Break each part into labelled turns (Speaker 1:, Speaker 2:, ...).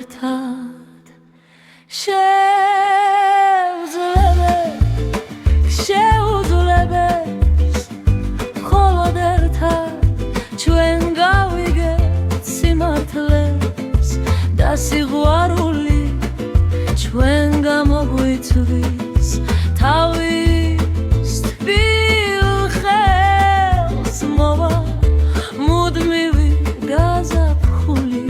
Speaker 1: ერთად შეუძლებელს მხოლოდ ერთად ჩვენ გავიგეთ სიმართლეს და სიყვარული ჩვენ გამოგვიწვის თავის თბილ ხელს მოვა მუდმივი გაზაფხული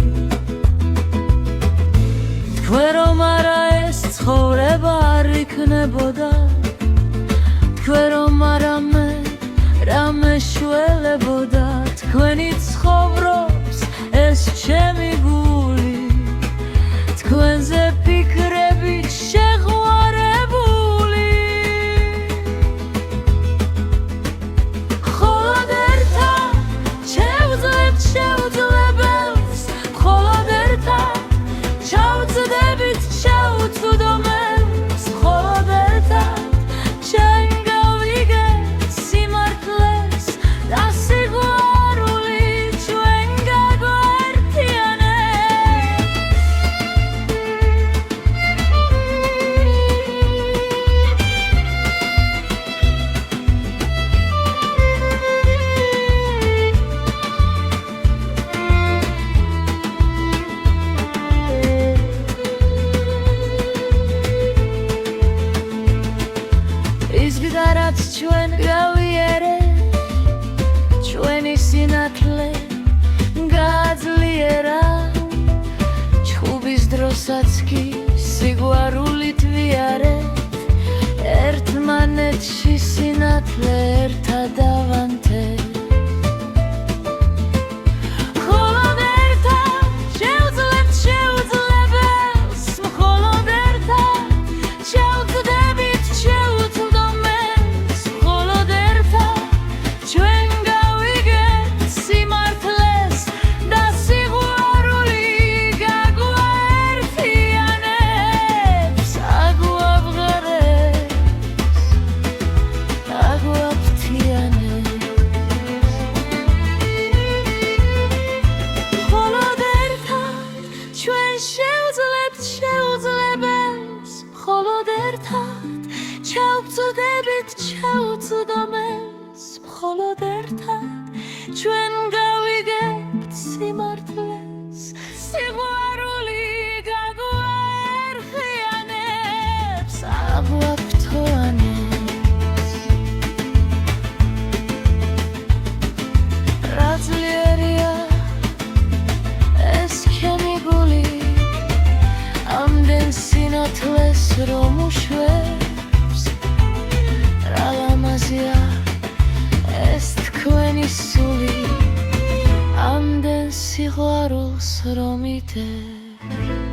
Speaker 1: თქვენ რომ არა ეს ცხოვრება არ იქნებოდა თქვენ რომ არა მე რამე შველებოდა თქვენი ცხოვრობს ეს ჩემი გული თქვენზე ფიქრებით შეყვარებული მხოლოდ ერთად შეუძლებელს მხოლოდ ერთად ჩავწდებით ჩაუწვდომებს მხოლოდ ერთად ჩვენ გავიგეთ სიმართლეს და სიყვარული ჩვენ რაც ჩვენ გავიერეთ ჩვენი სინათლე გაძლიერა ჩხუბის დროსაც კი სიყვარულით ვიარეთ ერთმანეთში სინათლე ერთად ავანთეთ ჩავწდებით ჩაუწვდომებს მხოლოდ ერთად ჩვენ გავიგებთ სიმართლეს სიყვარული გაგვაერხიანებს აგვაფრთოვანებს რა ძლიერია ეს ჩემი გული ამდენ სინათლეს რომ უშვებს ეს თქვენი სული ამდენ სიყვარულს რომ იტევს